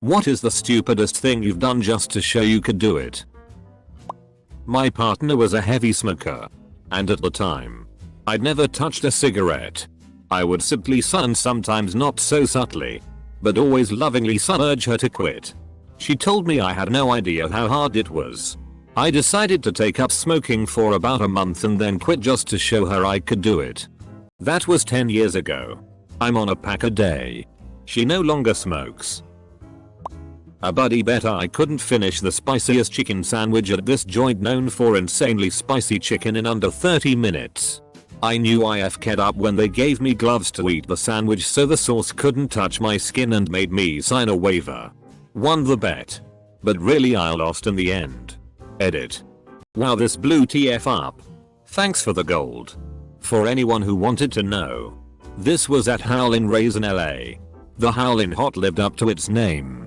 What is the stupidest thing you've done just to show you could do it? My partner was a heavy smoker. And at the time, I'd never touched a cigarette. I would simply and sometimes not so subtly, but always lovingly urge her to quit. She told me I had no idea how hard it was. I decided to take up smoking for about a month and then quit just to show her I could do it. That was 10 years ago. I'm on a pack a day. She no longer smokes. A buddy bet I couldn't finish the spiciest chicken sandwich at this joint known for insanely spicy chicken in under 30 minutes. I knew I f'd up when they gave me gloves to eat the sandwich so the sauce couldn't touch my skin and made me sign a waiver. Won the bet. But really I lost in the end. Edit. Wow, this blew TF up. Thanks for the gold. For anyone who wanted to know. This was at Howlin' Rays in LA. The Howlin' Hot lived up to its name.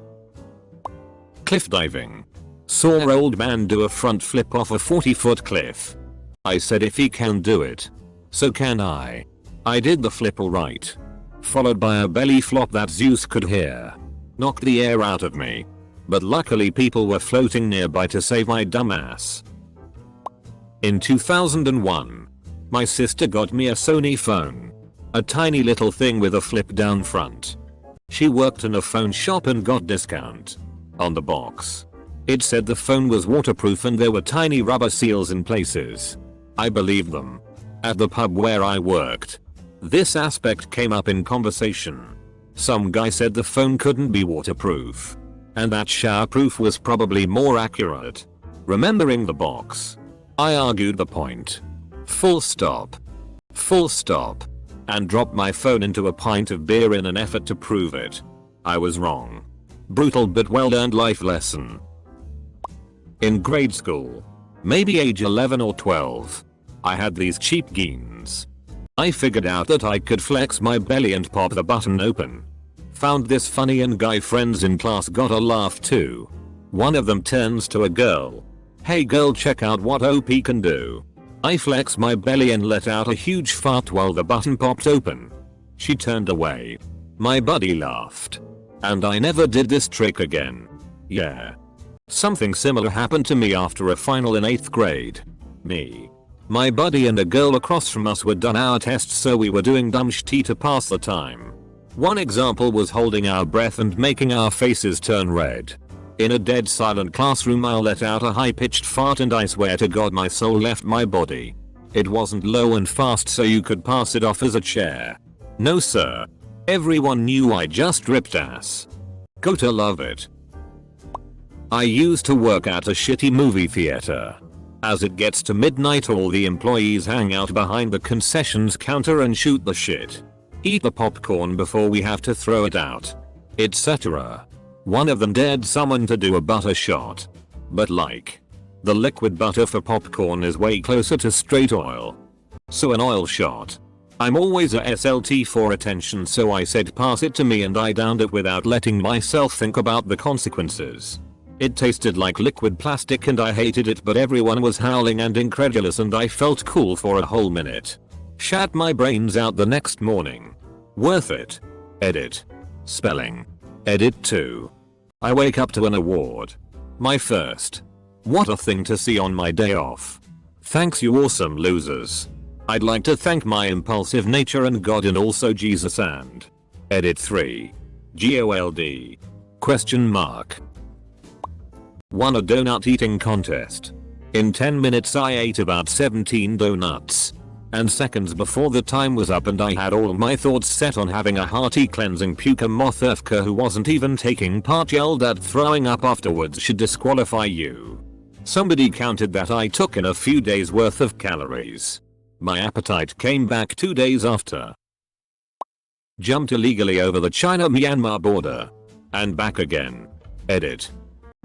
Cliff diving. Saw old man do a front flip off a 40-foot cliff. I said if he can do it, so can I. I did the flip alright. Followed by a belly flop that Zeus could hear. Knocked the air out of me. But luckily people were floating nearby to save my dumbass. In 2001, my sister got me a Sony phone. A tiny little thing with a flip down front. She worked in a phone shop and got discount. On the box, it said the phone was waterproof and there were tiny rubber seals in places. I believed them. At the pub where I worked, this aspect came up in conversation. Some guy said the phone couldn't be waterproof, and that showerproof was probably more accurate. Remembering the box, I argued the point. Full stop. Full stop. And dropped my phone into a pint of beer in an effort to prove it. I was wrong. Brutal but well earned life lesson. In grade school, maybe age 11 or 12, I had these cheap jeans. I figured out that I could flex my belly and pop the button open. Found this funny and guy friends in class got a laugh too. One of them turns to a girl. Hey girl, check out what OP can do. I flexed my belly and let out a huge fart while the button popped open. She turned away. My buddy laughed. And I never did this trick again. Yeah. Something similar happened to me after a final in 8th grade. Me, my buddy and a girl across from us were done our tests, so we were doing dumb shit to pass the time. One example was holding our breath and making our faces turn red. In a dead silent classroom I let out a high-pitched fart and I swear to God my soul left my body. It wasn't low and fast so you could pass it off as a chair. No sir. Everyone knew I just ripped ass. Go to love it. I used to work at a shitty movie theater. As it gets to midnight all the employees hang out behind the concessions counter and shoot the shit. Eat the popcorn before we have to throw it out. Etc. One of them dared someone to do a butter shot. But like, the liquid butter for popcorn is way closer to straight oil. So an oil shot. I'm always a SLT for attention, so I said pass it to me and I downed it without letting myself think about the consequences. It tasted like liquid plastic and I hated it, but everyone was howling and incredulous and I felt cool for a whole minute. Shat my brains out the next morning. Worth it. Edit. Spelling. Edit 2. I wake up to an award. My first. What a thing to see on my day off. Thanks you awesome losers. I'd like to thank my impulsive nature and God and also Jesus and. Edit 3. GOLD. Question mark. Won a donut eating contest. In 10 minutes I ate about 17 donuts. And seconds before the time was up and I had all my thoughts set on having a hearty cleansing puke, a mothfka who wasn't even taking part yelled at throwing up afterwards should disqualify you. Somebody counted that I took in a few days worth of calories. My appetite came back 2 days after. Jumped illegally over the China-Myanmar border. And back again. Edit.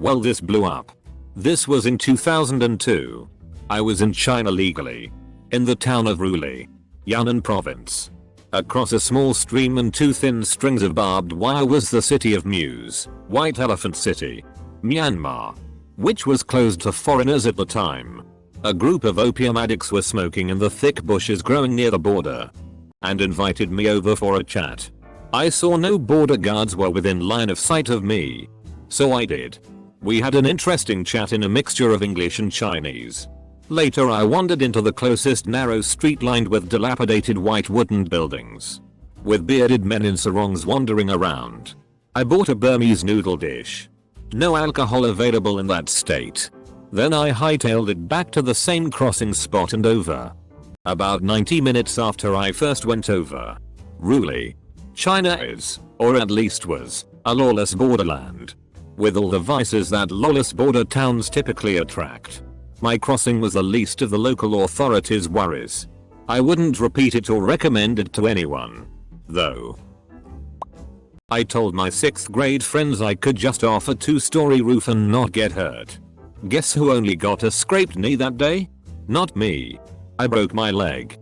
Well, this blew up. This was in 2002. I was in China legally. In the town of Ruli, Yunnan province. Across a small stream and 2 thin strings of barbed wire was the city of Muse, White Elephant City, Myanmar, which was closed to foreigners at the time. A group of opium addicts were smoking in the thick bushes growing near the border and invited me over for a chat. I saw no border guards were within line of sight of me. So I did. We had an interesting chat in a mixture of English and Chinese. Later I wandered into the closest narrow street lined with dilapidated white wooden buildings, with bearded men in sarongs wandering around. I bought a Burmese noodle dish. No alcohol available in that state. Then I hightailed it back to the same crossing spot and over. About 90 minutes after I first went over. Really, China is, or at least was, a lawless borderland, with all the vices that lawless border towns typically attract. My crossing was the least of the local authorities' worries. I wouldn't repeat it or recommend it to anyone, though. I told my 6th grade friends I could just off a 2-story roof and not get hurt. Guess who only got a scraped knee that day? Not me. I broke my leg.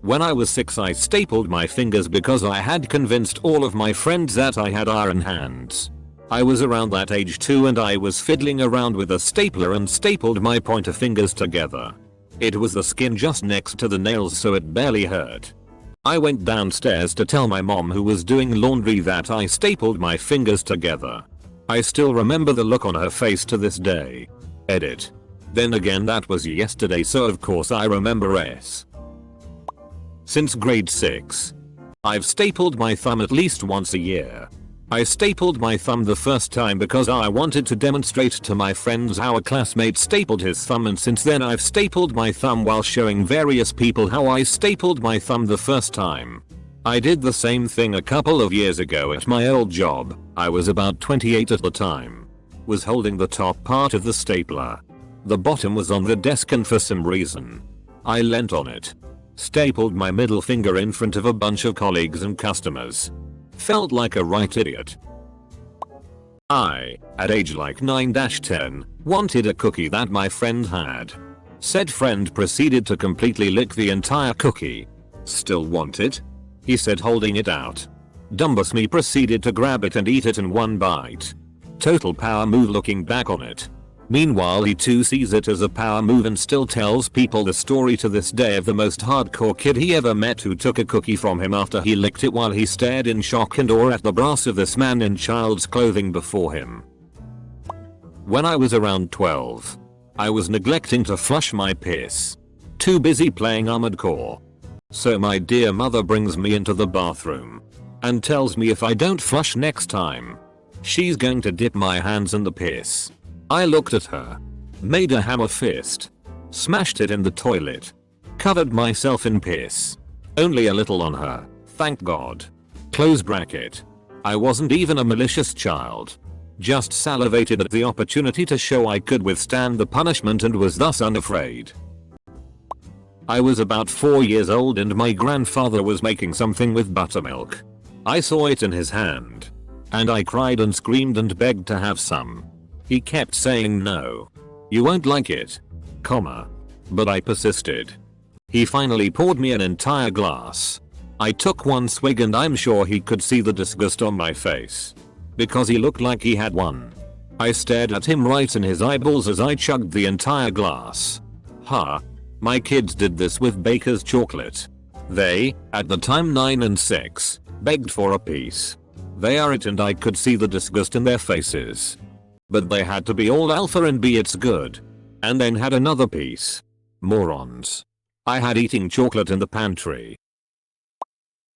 When I was 6 I stapled my fingers because I had convinced all of my friends that I had iron hands. I was around that age too and I was fiddling around with a stapler and stapled my pointer fingers together. It was the skin just next to the nails so it barely hurt. I went downstairs to tell my mom who was doing laundry that I stapled my fingers together. I still remember the look on her face to this day. Edit. Then again that was yesterday so of course I remember s. Since grade 6. I've stapled my thumb at least once a year. I stapled my thumb the first time because I wanted to demonstrate to my friends how a classmate stapled his thumb, and since then I've stapled my thumb while showing various people how I stapled my thumb the first time. I did the same thing a couple of years ago at my old job. I was about 28 at the time. Was holding the top part of the stapler. The bottom was on the desk and for some reason I leant on it. Stapled my middle finger in front of a bunch of colleagues and customers. Felt like a right idiot. I, at age like 9-10, wanted a cookie that my friend had. Said friend proceeded to completely lick the entire cookie. Still want it? He said holding it out. Dumbus me proceeded to grab it and eat it in one bite. Total power move looking back on it. Meanwhile he too sees it as a power move and still tells people the story to this day of the most hardcore kid he ever met who took a cookie from him after he licked it while he stared in shock and awe at the brass of this man in child's clothing before him. When I was around 12, I was neglecting to flush my piss. Too busy playing Armored Core. So my dear mother brings me into the bathroom and tells me if I don't flush next time, she's going to dip my hands in the piss. I looked at her, made a hammer fist, smashed it in the toilet, covered myself in piss. Only a little on her, thank God. Close bracket. I wasn't even a malicious child. Just salivated at the opportunity to show I could withstand the punishment and was thus unafraid. I was about 4 years old and my grandfather was making something with buttermilk. I saw it in his hand, and I cried and screamed and begged to have some. He kept saying no. You won't like it, comma. But I persisted. He finally poured me an entire glass. I took one swig and I'm sure he could see the disgust on my face. Because he looked like he had one. I stared at him right in his eyeballs as I chugged the entire glass. Ha. My kids did this with Baker's chocolate. They, at the time 9 and 6, begged for a piece. They are it and I could see the disgust in their faces. But they had to be all alpha and be it's good. And then had another piece. Morons. I had eating chocolate in the pantry.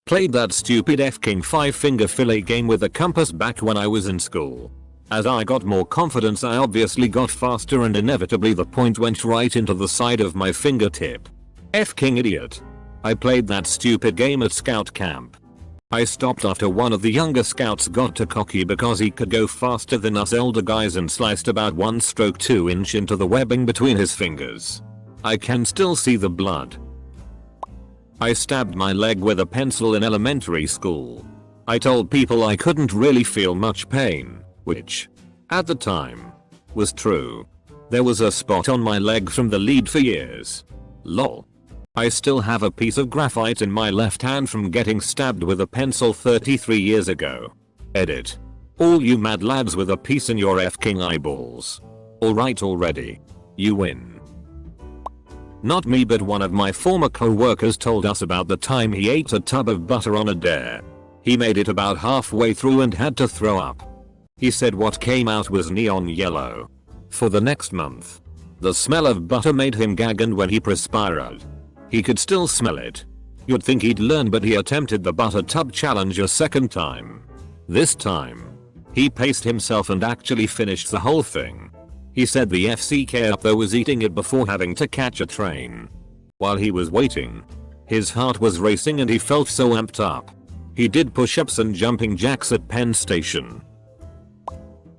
Played that stupid F-King 5-finger fillet game with a compass back when I was in school. As I got more confidence I obviously got faster and inevitably the point went right into the side of my fingertip. F-King idiot. I played that stupid game at scout camp. I stopped after one of the younger scouts got too cocky because he could go faster than us elder guys and sliced about 1 stroke 2 inch into the webbing between his fingers. I can still see the blood. I stabbed my leg with a pencil in elementary school. I told people I couldn't really feel much pain, which, at the time, was true. There was a spot on my leg from the lead for years. Lol. I still have a piece of graphite in my left hand from getting stabbed with a pencil 33 years ago. Edit. All you mad lads with a piece in your F-King eyeballs. Alright already. You win. Not me but one of my former co-workers told us about the time he ate a tub of butter on a dare. He made it about halfway through and had to throw up. He said what came out was neon yellow. For the next month. The smell of butter made him gag, and when he perspired, he could still smell it. You'd think he'd learn, but he attempted the butter tub challenge a second time. This time, he paced himself and actually finished the whole thing. He said the FCK up though was eating it before having to catch a train. While he was waiting, his heart was racing and he felt so amped up. He did push-ups and jumping jacks at Penn Station.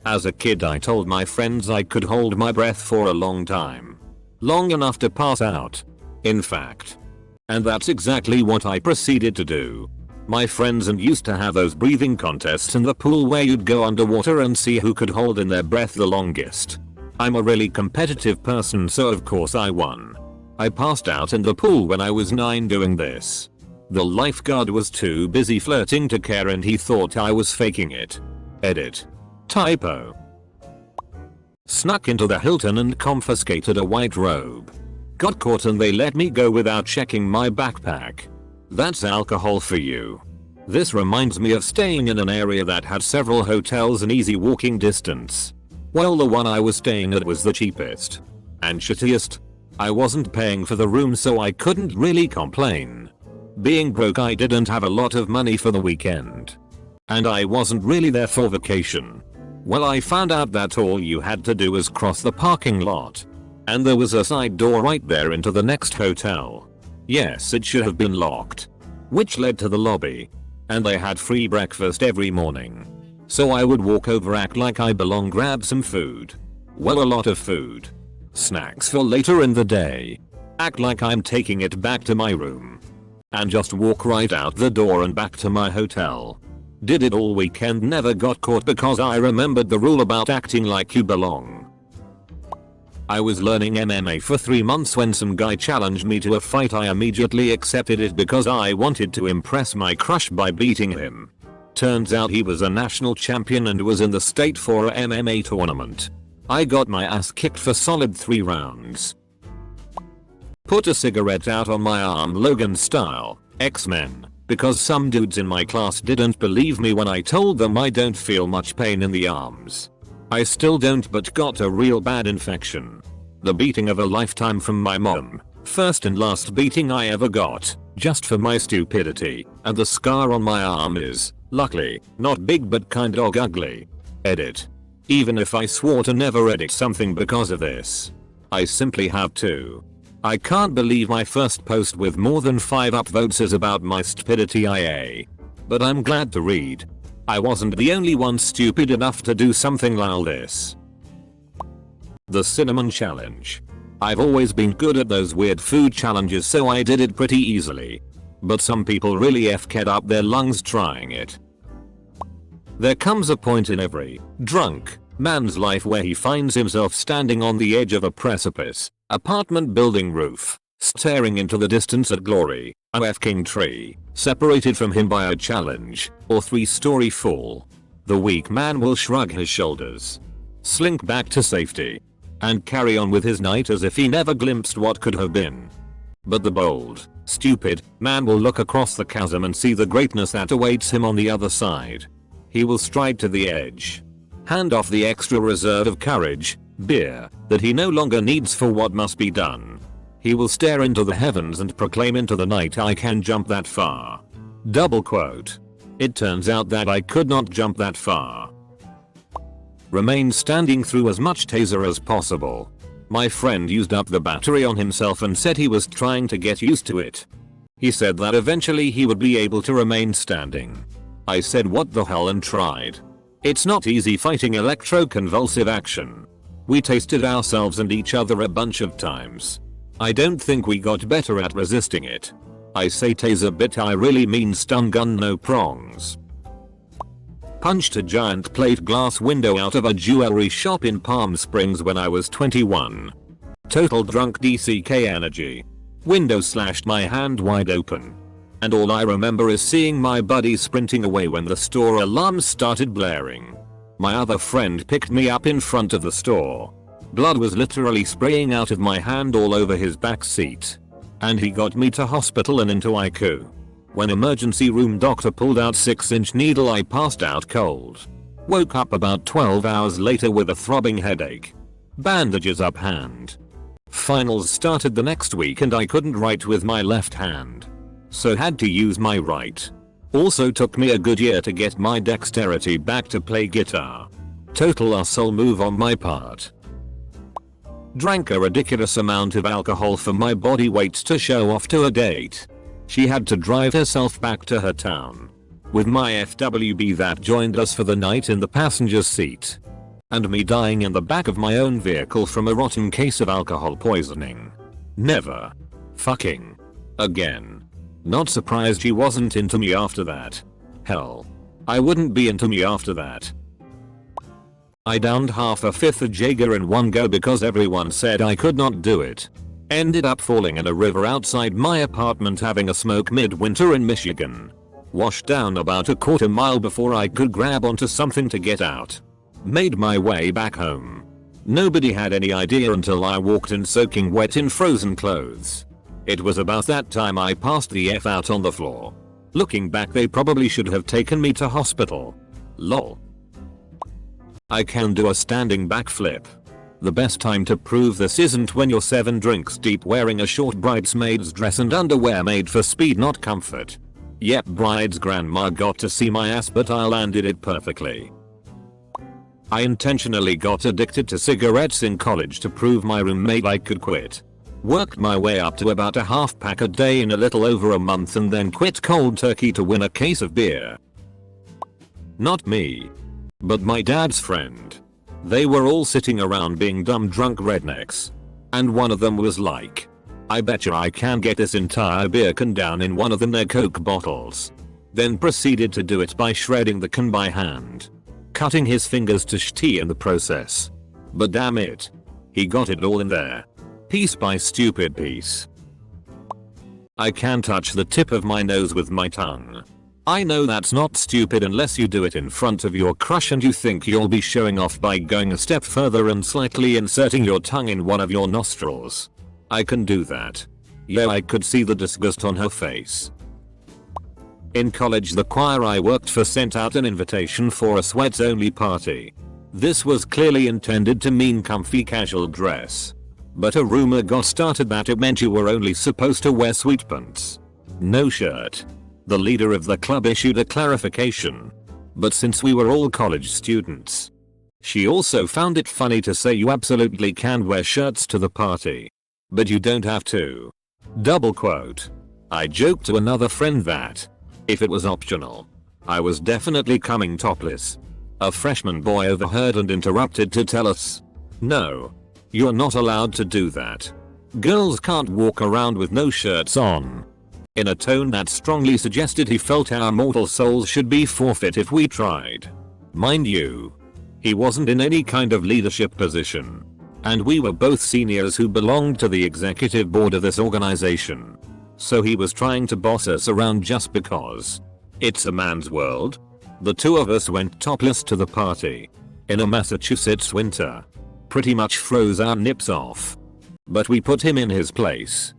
As a kid, I told my friends I could hold my breath for a long time. Long enough to pass out, in fact. And that's exactly what I proceeded to do. My friends and used to have those breathing contests in the pool where you'd go underwater and see who could hold in their breath the longest. I'm a really competitive person, so of course I won. I passed out in the pool when I was 9 doing this. The lifeguard was too busy flirting to care and he thought I was faking it. Edit. Typo. Snuck into the Hilton and confiscated a white robe. Got caught and they let me go without checking my backpack. That's alcohol for you. This reminds me of staying in an area that had several hotels and easy walking distance. Well, the one I was staying at was the cheapest. And shittiest. I wasn't paying for the room, so I couldn't really complain. Being broke, I didn't have a lot of money for the weekend. And I wasn't really there for vacation. Well, I found out that all you had to do was cross the parking lot. And there was a side door right there into the next hotel. Yes, it should have been locked. Which led to the lobby. And they had free breakfast every morning. So I would walk over, act like I belong, grab some food. Well, a lot of food. Snacks for later in the day. Act like I'm taking it back to my room. And just walk right out the door and back to my hotel. Did it all weekend, never got caught because I remembered the rule about acting like you belong. I was learning MMA for 3 months when some guy challenged me to a fight. I immediately accepted it because I wanted to impress my crush by beating him. Turns out he was a national champion and was in the state for a MMA tournament. I got my ass kicked for solid 3 rounds. Put a cigarette out on my arm, Logan style, X-Men, because some dudes in my class didn't believe me when I told them I don't feel much pain in the arms. I still don't, but got a real bad infection. The beating of a lifetime from my mom. First and last beating I ever got, just for my stupidity, and the scar on my arm is, luckily, not big but kind of ugly. Edit. Even if I swore to never edit something because of this, I simply have to. I can't believe my first post with more than 5 upvotes is about my stupidity IA. But I'm glad to read. I wasn't the only one stupid enough to do something like this. The cinnamon challenge. I've always been good at those weird food challenges, so I did it pretty easily. But some people really f'd up their lungs trying it. There comes a point in every drunk man's life where he finds himself standing on the edge of a precipice, apartment building roof, staring into the distance at glory, a f-king tree, separated from him by a challenge, or 3-story fall. The weak man will shrug his shoulders, slink back to safety, and carry on with his night as if he never glimpsed what could have been. But the bold, stupid man will look across the chasm and see the greatness that awaits him on the other side. He will stride to the edge, hand off the extra reserve of courage, beer, that he no longer needs for what must be done. He will stare into the heavens and proclaim into the night, I can jump that far. Double quote. It turns out that I could not jump that far. Remain standing through as much taser as possible. My friend used up the battery on himself and said he was trying to get used to it. He said that eventually he would be able to remain standing. I said what the hell and tried. It's not easy fighting electroconvulsive action. We tasted ourselves and each other a bunch of times. I don't think we got better at resisting it. I say taser bit, I really mean stun gun, no prongs. Punched a giant plate glass window out of a jewelry shop in Palm Springs when I was 21. Total drunk DCK energy. Window slashed my hand wide open. And all I remember is seeing my buddy sprinting away when the store alarm started blaring. My other friend picked me up in front of the store. Blood was literally spraying out of my hand all over his back seat. And he got me to hospital and into ICU. When emergency room doctor pulled out 6-inch needle, I passed out cold. Woke up about 12 hours later with a throbbing headache. Bandages up hand. Finals started the next week and I couldn't write with my left hand, so had to use my right. Also took me a good year to get my dexterity back to play guitar. Total asshole move on my part. Drank a ridiculous amount of alcohol for my body weight to show off to a date. She had to drive herself back to her town, with my FWB that joined us for the night in the passenger seat. And me dying in the back of my own vehicle from a rotten case of alcohol poisoning. Never. Fucking. Again. Not surprised she wasn't into me after that. Hell. I wouldn't be into me after that. I downed half a fifth of Jaeger in one go because everyone said I could not do it. Ended up falling in a river outside my apartment having a smoke midwinter in Michigan. Washed down about a quarter mile before I could grab onto something to get out. Made my way back home. Nobody had any idea until I walked in soaking wet in frozen clothes. It was about that time I passed the F out on the floor. Looking back, they probably should have taken me to hospital. Lol. I can do a standing backflip. The best time to prove this isn't when you're 7 drinks deep wearing a short bridesmaid's dress and underwear made for speed not comfort. Yep, bride's grandma got to see my ass but I landed it perfectly. I intentionally got addicted to cigarettes in college to prove my roommate I could quit. Worked my way up to about a half pack a day in a little over a month and then quit cold turkey to win a case of beer. Not me, but my dad's friend. They were all sitting around being dumb drunk rednecks. And one of them was like, I betcha I can get this entire beer can down in one of them their Coke bottles. Then proceeded to do it by shredding the can by hand. Cutting his fingers to tea in the process. But damn it. He got it all in there. Piece by stupid piece. I can touch the tip of my nose with my tongue. I know that's not stupid unless you do it in front of your crush and you think you'll be showing off by going a step further and slightly inserting your tongue in one of your nostrils. I can do that. Yeah, I could see the disgust on her face. In college, the choir I worked for sent out an invitation for a sweats only party. This was clearly intended to mean comfy casual dress. But a rumor got started that it meant you were only supposed to wear sweatpants. No shirt. The leader of the club issued a clarification. But since we were all college students, she also found it funny to say you absolutely can wear shirts to the party. But you don't have to. Double quote. I joked to another friend that, if it was optional, I was definitely coming topless. A freshman boy overheard and interrupted to tell us, no. You're not allowed to do that. Girls can't walk around with no shirts on. In a tone that strongly suggested he felt our mortal souls should be forfeit if we tried. Mind you, he wasn't in any kind of leadership position. And we were both seniors who belonged to the executive board of this organization. So he was trying to boss us around just because. It's a man's world. The two of us went topless to the party. In a Massachusetts winter. Pretty much froze our nips off. But we put him in his place.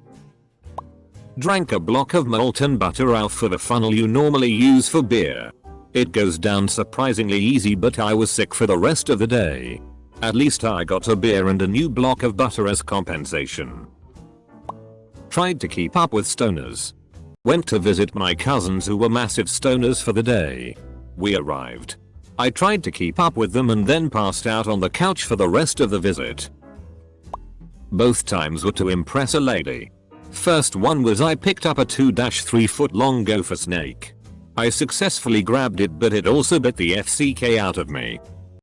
Drank a block of molten butter out of a funnel you normally use for beer. It goes down surprisingly easy, but I was sick for the rest of the day. At least I got a beer and a new block of butter as compensation. Tried to keep up with stoners. Went to visit my cousins who were massive stoners for the day. We arrived. I tried to keep up with them and then passed out on the couch for the rest of the visit. Both times were to impress a lady. First one was I picked up a 2-3 foot long gopher snake. I successfully grabbed it, but it also bit the FCK out of me.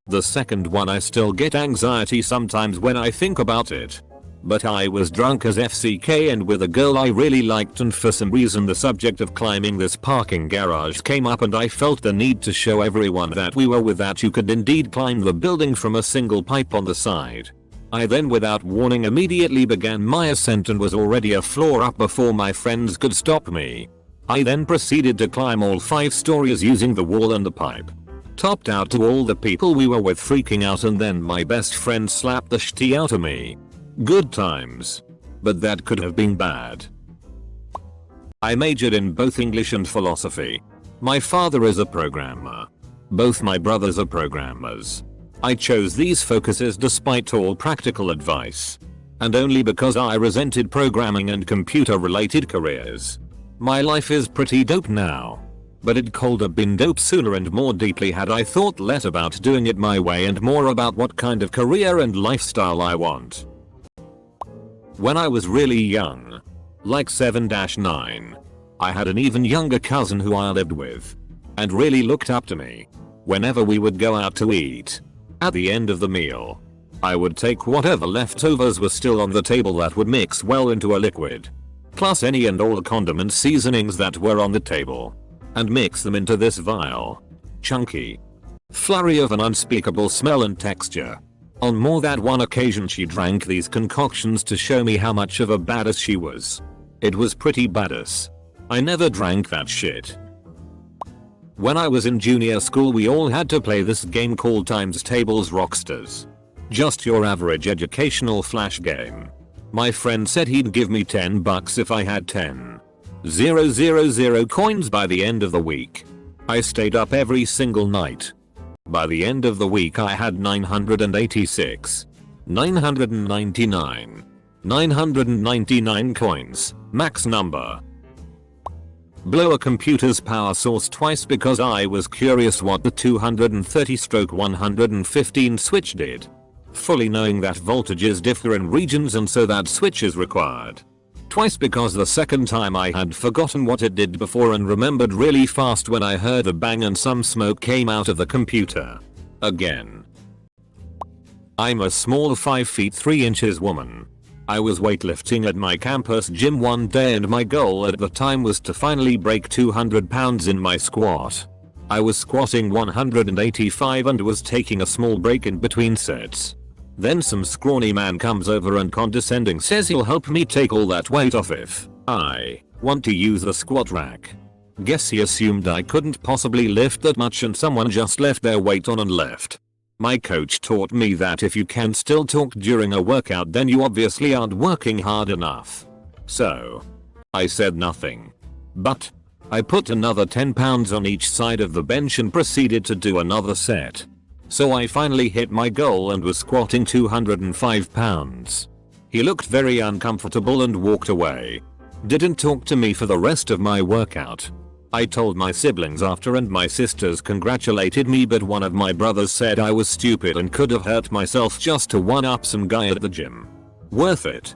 The second one, I still get anxiety sometimes when I think about it. But I was drunk as FCK and with a girl I really liked, and for some reason the subject of climbing this parking garage came up and I felt the need to show everyone that we were with that you could indeed climb the building from a single pipe on the side. I then without warning immediately began my ascent and was already a floor up before my friends could stop me. I then proceeded to climb all 5 stories using the wall and the pipe. Topped out to all the people we were with freaking out, and then my best friend slapped the shit out of me. Good times. But that could have been bad. I majored in both English and philosophy. My father is a programmer. Both my brothers are programmers. I chose these focuses despite all practical advice. And only because I resented programming and computer related careers. My life is pretty dope now. But it could have been dope sooner and more deeply had I thought less about doing it my way and more about what kind of career and lifestyle I want. When I was really young, like 7-9, I had an even younger cousin who I lived with and really looked up to me. Whenever we would go out to eat, at the end of the meal, I would take whatever leftovers were still on the table that would mix well into a liquid, plus any and all condiment seasonings that were on the table, and mix them into this vile, chunky flurry of an unspeakable smell and texture. On more than one occasion she drank these concoctions to show me how much of a badass she was. It was pretty badass. I never drank that shit. When I was in junior school we all had to play this game called Times Tables Rockstars. Just your average educational flash game. My friend said he'd give me $10 if I had 10,000 coins by the end of the week. I stayed up every single night. By the end of the week I had 986, 999 coins, max number. Blow a computer's power source twice because I was curious what the 230/115 switch did. Fully knowing that voltages differ in regions and so that switch is required. Twice because the second time I had forgotten what it did before and remembered really fast when I heard a bang and some smoke came out of the computer. Again. I'm a small 5 feet 3 inches woman. I was weightlifting at my campus gym one day and my goal at the time was to finally break 200 pounds in my squat. I was squatting 185 and was taking a small break in between sets. Then some scrawny man comes over and condescending says he'll help me take all that weight off if I want to use the squat rack. Guess he assumed I couldn't possibly lift that much and someone just left their weight on and left. My coach taught me that if you can still talk during a workout then you obviously aren't working hard enough. So I said nothing. But I put another 10 pounds on each side of the bench and proceeded to do another set. So I finally hit my goal and was squatting 205 pounds. He looked very uncomfortable and walked away. Didn't talk to me for the rest of my workout. I told my siblings after and my sisters congratulated me, but one of my brothers said I was stupid and could have hurt myself just to one-up some guy at the gym. Worth it.